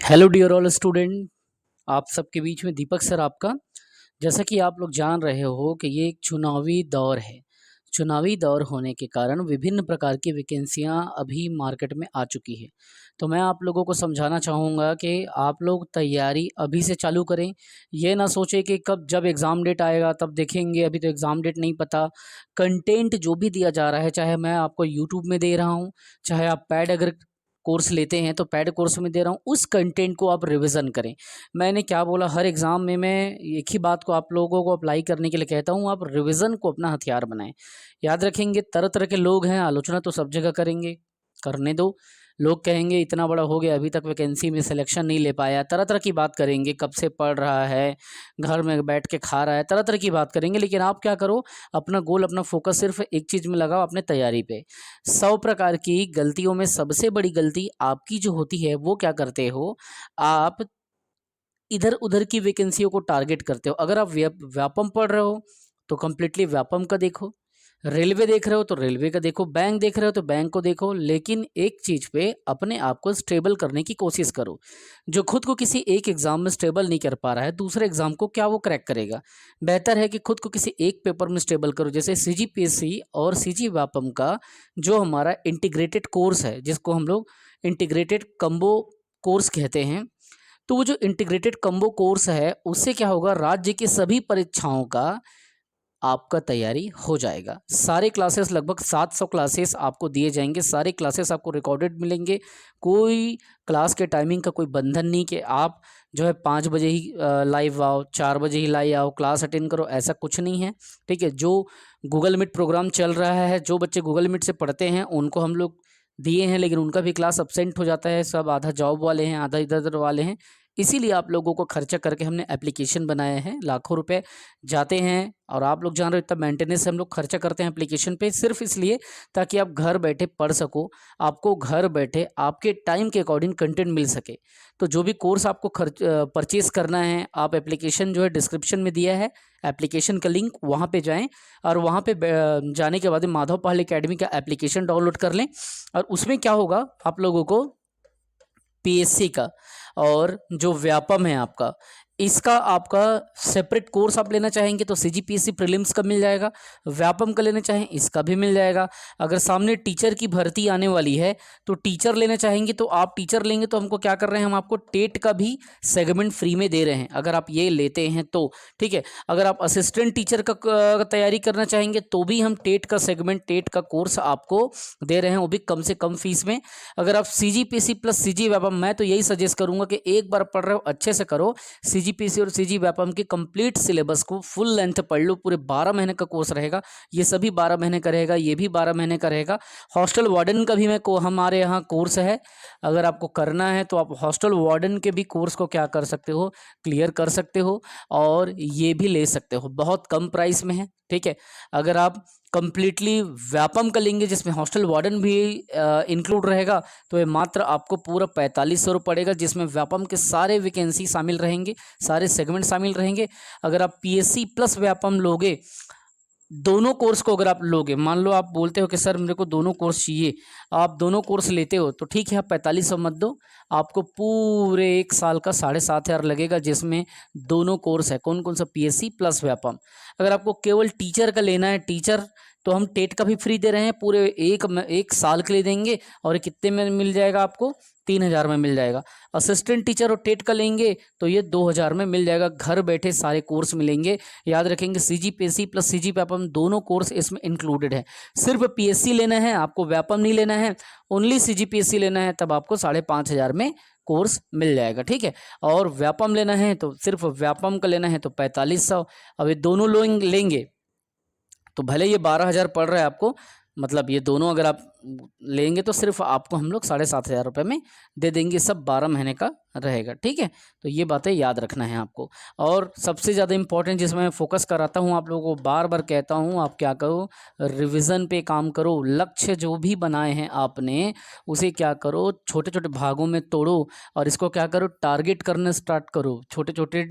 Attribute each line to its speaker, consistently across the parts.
Speaker 1: Hello dear all student. आप सबके बीच में दीपक सर आपका। जैसा कि आप लोग जान रहे हो कि ये एक चुनावी दौर है। चुनावी दौर होने के कारण विभिन्न प्रकार की वैकेंसियां अभी मार्केट में आ चुकी है। तो मैं आप लोगों को समझाना चाहूँगा कि आप लोग तैयारी अभी से चालू करें। ये ना सोचें कि कब जब एग्ज़ाम डेट आएगा तब देखेंगे, अभी तो एग्ज़ाम डेट नहीं पता। कंटेंट जो भी दिया जा रहा है, चाहे मैं आपको यूट्यूब में दे रहा हूँ, चाहे आप पैड अगर कोर्स लेते हैं तो पैड कोर्स में दे रहा हूँ, उस कंटेंट को आप रिवीजन करें। मैंने क्या बोला, हर एग्ज़ाम में मैं एक ही बात को आप लोगों को अप्लाई करने के लिए कहता हूँ, आप रिवीजन को अपना हथियार बनाएं। याद रखेंगे, तरह तरह के लोग हैं, आलोचना तो सब जगह करेंगे, करने दो। लोग कहेंगे इतना बड़ा हो गया अभी तक वैकेंसी में सिलेक्शन नहीं ले पाया, तरह तरह की बात करेंगे, कब से पढ़ रहा है, घर में बैठ के खा रहा है, तरह तरह की बात करेंगे। लेकिन आप क्या करो, अपना गोल, अपना फोकस सिर्फ एक चीज़ में लगाओ, अपने तैयारी पे। 100 प्रकार की गलतियों में सबसे बड़ी गलती आपकी जो होती है वो क्या करते हो, आप इधर उधर की वैकेंसियों को टारगेट करते हो। अगर आप व्यापम पढ़ रहे हो तो कम्प्लीटली व्यापम का देखो, रेलवे देख रहे हो तो रेलवे का देखो, बैंक देख रहे हो तो बैंक को देखो। लेकिन एक चीज़ पे अपने आप को स्टेबल करने की कोशिश करो। जो खुद को किसी एक एग्ज़ाम में स्टेबल नहीं कर पा रहा है, दूसरे एग्ज़ाम को क्या वो क्रैक करेगा? बेहतर है कि खुद को किसी एक पेपर में स्टेबल करो। जैसे सीजीपीएससी और सीजी व्यापम का जो हमारा इंटीग्रेटेड कोर्स है, जिसको हम लोग इंटीग्रेटेड कम्बो कोर्स कहते हैं, तो वो जो इंटीग्रेटेड कम्बो कोर्स है उससे क्या होगा, राज्य की सभी परीक्षाओं का आपका तैयारी हो जाएगा। सारे क्लासेस, लगभग 700 क्लासेस आपको दिए जाएंगे। सारे क्लासेस आपको रिकॉर्डेड मिलेंगे। कोई क्लास के टाइमिंग का कोई बंधन नहीं कि आप जो है 5 बजे ही लाइव आओ, 4 बजे ही लाइव आओ, क्लास अटेंड करो, ऐसा कुछ नहीं है। ठीक है, जो गूगल मीट प्रोग्राम चल रहा है, जो बच्चे गूगल मीट से पढ़ते हैं उनको हम लोग दिए हैं, लेकिन उनका भी क्लास अब्सेंट हो जाता है। सब आधा जॉब वाले हैं, आधा इधर उधर वाले हैं। इसीलिए आप लोगों को खर्चा करके हमने एप्लीकेशन बनाए हैं, लाखों रुपए जाते हैं। और आप लोग जान रहे हो इतना मेंटेनेंस हम लोग खर्चा करते हैं एप्लीकेशन पे, सिर्फ इसलिए ताकि आप घर बैठे पढ़ सको, आपको घर बैठे आपके टाइम के अकॉर्डिंग कंटेंट मिल सके। तो जो भी कोर्स आपको परचेज करना है, आप एप्लीकेशन जो है डिस्क्रिप्शन में दिया है, एप्लीकेशन का लिंक, वहाँ पे जाएं और वहाँ पे जाने के बाद माधव पहाड़ एकेडमी का एप्लीकेशन डाउनलोड कर लें। और उसमें क्या होगा, आप लोगों को पीएससी का और जो व्यापम है आपका, इसका आपका सेपरेट कोर्स आप लेना चाहेंगे तो सीजीपीएससी प्रीलिम्स का मिल जाएगा। व्यापम का लेना चाहें इसका भी मिल जाएगा। अगर सामने टीचर की भर्ती आने वाली है तो टीचर लेना चाहेंगे तो आप टीचर लेंगे, तो हमको क्या कर रहे हैं, हम आपको टेट का भी सेगमेंट फ्री में दे रहे हैं अगर आप ये लेते हैं तो। ठीक है, अगर आप असिस्टेंट टीचर का तैयारी करना चाहेंगे तो भी हम टेट का सेगमेंट, टेट का कोर्स आपको दे रहे हैं, वो भी कम से कम फीस में। अगर आप सीजीपीएससी प्लस सीजी व्यापम, मैं तो यही सजेस्ट करूंगा कि एक बार पढ़ रहे हो अच्छे से करो, सीजीपीएससी और सीजी व्यापम के कंप्लीट सिलेबस को फुल लेंथ पढ़ लो। पूरे 12 महीने का कोर्स रहेगा, ये सभी 12 महीने का रहेगा, ये भी 12 महीने का रहेगा। हॉस्टल वार्डन का भी हमारे यहाँ कोर्स है। अगर आपको करना है तो आप हॉस्टल वार्डन के भी कोर्स को क्या कर सकते हो, क्लियर कर सकते हो और ये भी ले सकते हो, बहुत कम प्राइस में है। ठीक है, अगर आप कंप्लीटली व्यापम का लेंगे जिसमें हॉस्टल वार्डन भी इंक्लूड रहेगा तो ये मात्र आपको पूरा 4500 पड़ेगा, जिसमें व्यापम के सारे वैकेंसी शामिल रहेंगे, सारे सेगमेंट शामिल रहेंगे। अगर आप पीएससी प्लस व्यापम लोगे, दोनों कोर्स को अगर आप लोगे, मान लो आप बोलते हो कि सर मेरे को दोनों कोर्स चाहिए, आप दोनों कोर्स लेते हो तो ठीक है, आप 4500 मत दो, आपको पूरे 1 साल का 7500 लगेगा, जिसमें दोनों कोर्स है। कौन कौन सा? PSC plus Vyapam. अगर आपको केवल टीचर का लेना है, टीचर, तो हम टेट का भी फ्री दे रहे हैं, पूरे एक साल के लिए देंगे और कितने में मिल जाएगा आपको? 3000 में मिल जाएगा। असिस्टेंट टीचर और टेट का लेंगे तो ये 2000 में मिल जाएगा। घर बैठे सारे कोर्स मिलेंगे। याद रखेंगे, सीजीपीएससी प्लस सीजी व्यापम दोनों कोर्स इसमें इंक्लूडेड है। सिर्फ पीएससी लेना है आपको, व्यापम नहीं लेना है, ओनली सीजीपीएससी लेना है, तब आपको 5500 में कोर्स मिल जाएगा। ठीक है, और व्यापम लेना है तो सिर्फ व्यापम का लेना है तो 4500। अब ये दोनों लोग लेंगे तो भले ये 12,000 पड़ रहा है आपको, मतलब ये दोनों अगर आप लेंगे तो सिर्फ आपको हम लोग 7500 में दे देंगे। सब 12 महीने का रहेगा। ठीक है, तो ये बातें याद रखना है आपको। और सबसे ज़्यादा इंपॉर्टेंट जिसमें मैं फोकस कराता हूँ आप लोगों को, बार बार कहता हूँ, आप क्या करो, रिवीजन पे काम करो। लक्ष्य जो भी बनाए हैं आपने, उसे क्या करो, छोटे छोटे भागों में तोड़ो और इसको क्या करो, टारगेट करना स्टार्ट करो। छोटे छोटे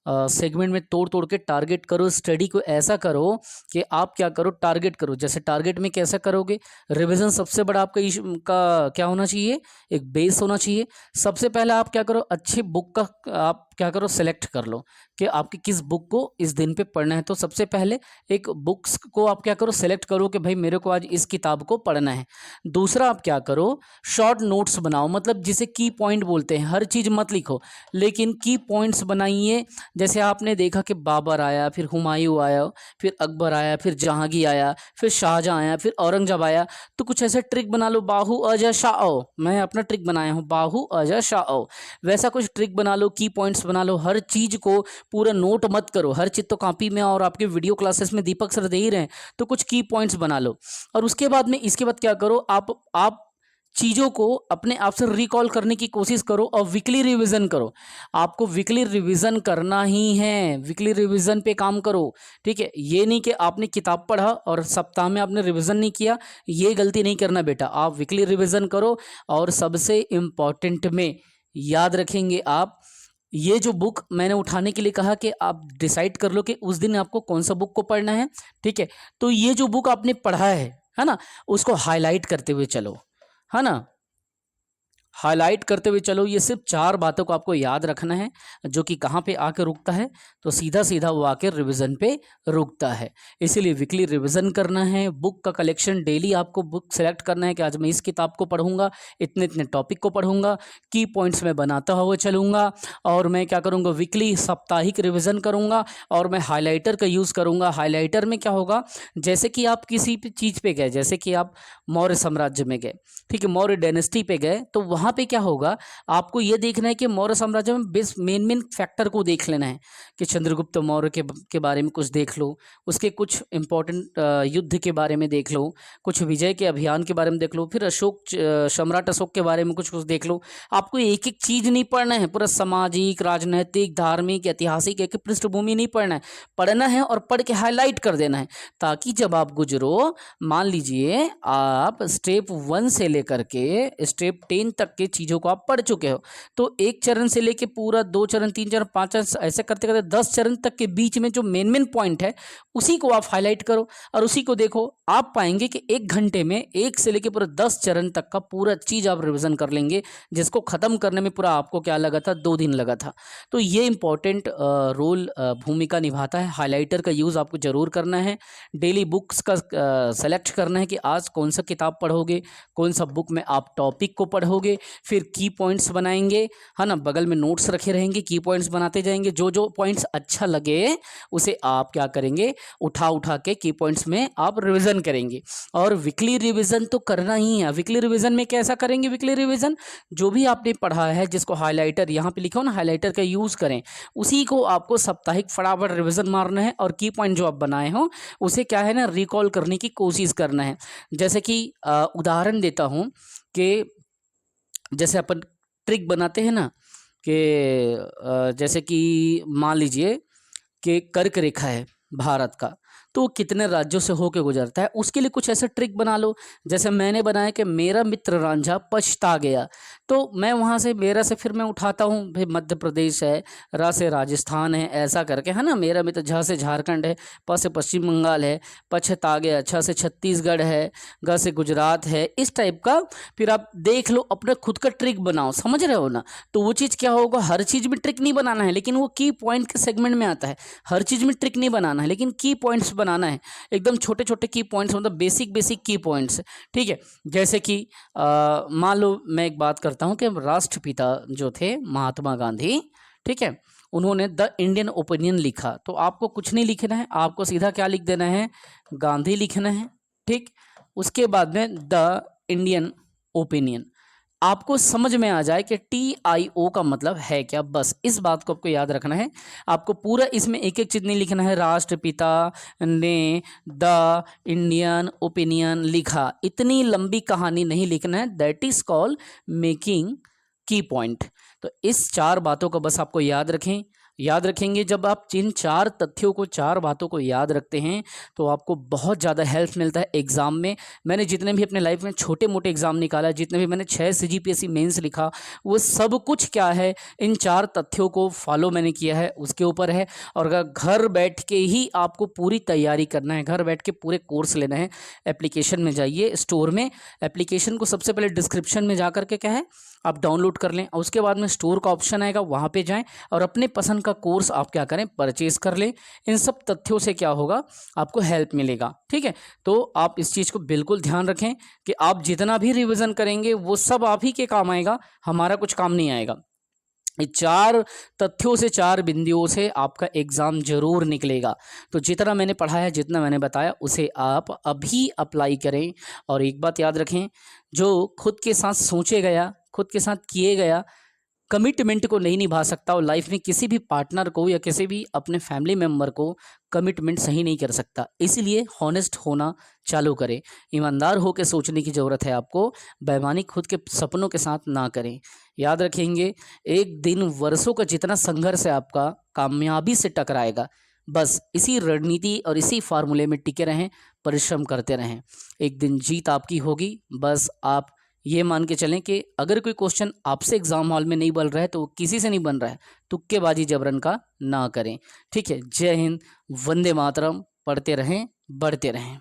Speaker 1: सेगमेंट में तोड़ तोड़ के टारगेट करो। स्टडी को ऐसा करो कि आप क्या करो, टारगेट करो। जैसे टारगेट में कैसा करोगे, रिवीजन सबसे बड़ा आपका का क्या होना चाहिए, एक बेस होना चाहिए। सबसे पहले आप क्या करो, अच्छी बुक का आप क्या करो, सेलेक्ट कर लो कि आपकी किस बुक को इस दिन पे पढ़ना है। तो सबसे पहले एक बुक्स को आप क्या करो, सेलेक्ट करो कि भाई मेरे को आज इस किताब को पढ़ना है। दूसरा आप क्या करो, शॉर्ट नोट्स बनाओ, मतलब जिसे की पॉइंट बोलते हैं। हर चीज़ मत लिखो, लेकिन की पॉइंट्स बनाइए। जैसे आपने देखा कि बाबर आया, फिर हुमायूं आया, फिर अकबर आया, फिर जहांगीर आया, फिर शाहजहां आया, फिर औरंगजेब आया। तो कुछ ऐसे ट्रिक बना लो, बाहु अजय शाह। मैं अपना ट्रिक बनाया हूँ, बाहु अजय शाह। वैसा कुछ ट्रिक बना लो, की पॉइंट्स बना लो। हर चीज़ को पूरा नोट मत करो, हर चीज़ तो कॉपी में और आपके वीडियो क्लासेस में दीपक सर दे ही रहे हैं। तो कुछ की पॉइंट्स बना लो, और उसके बाद में इसके बाद क्या करो, आप चीज़ों को अपने आप से रिकॉल करने की कोशिश करो और वीकली रिवीजन करो। आपको वीकली रिवीजन करना ही है, वीकली रिवीजन पे काम करो। ठीक है, ये नहीं कि आपने किताब पढ़ा और सप्ताह में आपने रिवीजन नहीं किया, ये गलती नहीं करना बेटा। आप वीकली रिवीजन करो। और सबसे इम्पॉर्टेंट में याद रखेंगे आप, ये जो बुक मैंने उठाने के लिए कहा कि आप डिसाइड कर लो कि उस दिन आपको कौन सा बुक को पढ़ना है। ठीक है, तो ये जो बुक आपने पढ़ा है ना, उसको हाईलाइट करते हुए चलो, है ना, हाईलाइट करते हुए चलो। ये सिर्फ 4 बातों को आपको याद रखना है, जो कि कहाँ पे आके रुकता है, तो सीधा सीधा वो आके रिवीजन पे रुकता है। इसीलिए वीकली रिवीजन करना है। बुक का कलेक्शन, डेली आपको बुक सेलेक्ट करना है कि आज मैं इस किताब को पढ़ूंगा, इतने इतने टॉपिक को पढ़ूंगा, की पॉइंट्स में बनाता हुआ चलूंगा। और मैं क्या करूंगा, वीकली साप्ताहिक रिवीजन करूंगा। और मैं हाईलाइटर का यूज़ करूंगा। हाईलाइटर में क्या होगा, जैसे कि आप किसी भी चीज़ पे गए, जैसे कि आप मौर्य साम्राज्य में गए, ठीक है, मौर्य डायनेस्टी पे गए, तो वहाँ पे क्या होगा, आपको ये देखना है कि मौर्य साम्राज्य में बेस मेन फैक्टर को देख लेना है कि चंद्रगुप्त मौर्य के बारे में कुछ देख लो, उसके कुछ इंपॉर्टेंट युद्ध के बारे में देख लो, कुछ विजय के अभियान के बारे में देख लो, फिर सम्राट अशोक के बारे में कुछ देख लो। आपको एक एक चीज़ नहीं पढ़ना है, पूरा सामाजिक, राजनैतिक, धार्मिक, ऐतिहासिक एक पृष्ठभूमि नहीं पढ़ना है। पढ़ना है और पढ़ के हाईलाइट कर देना है, ताकि जब आप गुजरो, मान लीजिए आप स्टेप 1 से लेकर के स्टेप 10 तक के चीज़ों को आप पढ़ चुके हो, तो एक चरण से लेके पूरा 2 चरण, 3 चरण, 5 चरण, ऐसे करते करते 10 चरण तक के बीच में जो मेन पॉइंट है, उसी को आप हाईलाइट करो और उसी को देखो। आप पाएंगे कि 1 घंटे में 1 से लेके पूरा 10 चरण तक का पूरा चीज़ आप रिवीजन कर लेंगे, जिसको ख़त्म करने में पूरा आपको क्या लगा था, 2 दिन लगा था। तो ये इंपॉर्टेंट रोल, भूमिका निभाता है। हाईलाइटर का यूज़ आपको ज़रूर करना है। डेली बुक्स का सेलेक्ट करना है कि आज कौन सा किताब पढ़ोगे, कौन सा बुक में आप टॉपिक को पढ़ोगे। फिर की पॉइंट्स बनाएंगे, है ना, बगल में नोट्स रखे रहेंगे, की पॉइंट्स बनाते जाएंगे। जो जो पॉइंट्स अच्छा लगे उसे आप क्या करेंगे, उठा उठा के की पॉइंट्स में आप रिवीजन करेंगे। और वीकली रिवीजन तो करना ही है। वीकली रिवीजन में कैसा करेंगे, वीकली रिवीजन जो भी आपने पढ़ा है, जिसको हाईलाइटर यहाँ पे लिखा हो ना, हाईलाइटर का यूज़ करें, उसी को आपको साप्ताहिक फटाफट रिवीजन मारना है। और की पॉइंट जो आप बनाए हो उसे क्या है ना, रिकॉल करने की कोशिश करना है। जैसे कि उदाहरण देता हूँ कि जैसे अपन ट्रिक बनाते हैं ना कि जैसे कि मान लीजिए कि कर्क रेखा है भारत का, तो कितने राज्यों से होके गुजरता है, उसके लिए कुछ ऐसा ट्रिक बना लो। जैसे मैंने बनाया कि मेरा मित्र रांझा पछता गया, तो मैं वहाँ से मेरा से फिर मैं उठाता हूँ, भाई मध्य प्रदेश है, रा से राजस्थान है, ऐसा करके, है ना। मेरा मित्र झा से झारखंड है, प से पश्चिम बंगाल है, पछता गया, छ से छत्तीसगढ़ है, ग से गुजरात है, इस टाइप का। फिर आप देख लो, अपना खुद का ट्रिक बनाओ, समझ रहे हो ना। तो वो चीज़ क्या होगा, हर चीज़ में ट्रिक नहीं बनाना है, लेकिन वो की पॉइंट के सेगमेंट में आता है। हर चीज़ में ट्रिक नहीं बनाना है, लेकिन की पॉइंट्स बनाना है, एकदम छोटे छोटे की पॉइंट्स, मतलब बेसिक की पॉइंट्स। ठीक है, जैसे कि मान लो मैं एक बात करता हूँ कि राष्ट्रपिता जो थे महात्मा गांधी, ठीक है, उन्होंने द इंडियन ओपिनियन लिखा। तो आपको कुछ नहीं लिखना है, आपको सीधा क्या लिख देना है, गांधी लिखना है। ठीक, उसके बाद में द इंडियन ओपिनियन, आपको समझ में आ जाए कि TIO का मतलब है क्या, बस इस बात को आपको याद रखना है। आपको पूरा इसमें एक एक चीज़ नहीं लिखना है, राष्ट्रपिता ने द इंडियन ओपिनियन लिखा, इतनी लंबी कहानी नहीं लिखना है। दैट इज कॉल्ड मेकिंग की पॉइंट। तो इस 4 बातों को बस आपको याद रखें। याद रखेंगे जब आप जिन 4 तथ्यों को 4 बातों को याद रखते हैं तो आपको बहुत ज़्यादा हेल्प मिलता है एग्ज़ाम में। मैंने जितने भी अपने लाइफ में छोटे-मोटे एग्ज़ाम निकाला, जितने भी मैंने 6 सीजीपीएससी मेंस लिखा, वो सब कुछ क्या है, इन 4 तथ्यों को फॉलो मैंने किया है, उसके ऊपर है। और अगर घर बैठ के ही आपको पूरी तैयारी करना है, घर बैठ के पूरे कोर्स लेना है, एप्लीकेशन में जाइए स्टोर में, एप्लीकेशन को सबसे पहले डिस्क्रिप्शन में जा कर के क्या है आप डाउनलोड कर लें, और उसके बाद में स्टोर का ऑप्शन आएगा, वहाँ पे जाएं और अपने पसंद का कोर्स आप क्या करें परचेज कर लें। इन सब तथ्यों से क्या होगा, आपको हेल्प मिलेगा। ठीक है, तो आप इस चीज़ को बिल्कुल ध्यान रखें कि आप जितना भी रिवीजन करेंगे वो सब आप ही के काम आएगा, हमारा कुछ काम नहीं आएगा। ये 4 तथ्यों से 4 बिंदुओं से आपका एग्ज़ाम ज़रूर निकलेगा। तो जितना मैंने पढ़ा है, जितना मैंने बताया, उसे आप अभी अप्लाई करें। और एक बात याद रखें, जो खुद के साथ सोचे गया, खुद के साथ किए गया कमिटमेंट को नहीं निभा सकता, और लाइफ में किसी भी पार्टनर को या किसी भी अपने फैमिली मेम्बर को कमिटमेंट सही नहीं कर सकता। इसीलिए हॉनेस्ट होना चालू करें, ईमानदार होकर सोचने की ज़रूरत है आपको, बेईमानी खुद के सपनों के साथ ना करें। याद रखेंगे, एक दिन वर्षों का जितना संघर्ष है आपका कामयाबी से टकराएगा। बस इसी रणनीति और इसी फार्मूले में टिके रहें, परिश्रम करते रहें, एक दिन जीत आपकी होगी। बस आप ये मान के चलें कि अगर कोई क्वेश्चन आपसे एग्जाम हॉल में नहीं बन रहा है तो वो किसी से नहीं बन रहा है, तुक्केबाजी जबरन का ना करें। ठीक है, जय हिंद, वंदे मातरम, पढ़ते रहें, बढ़ते रहें।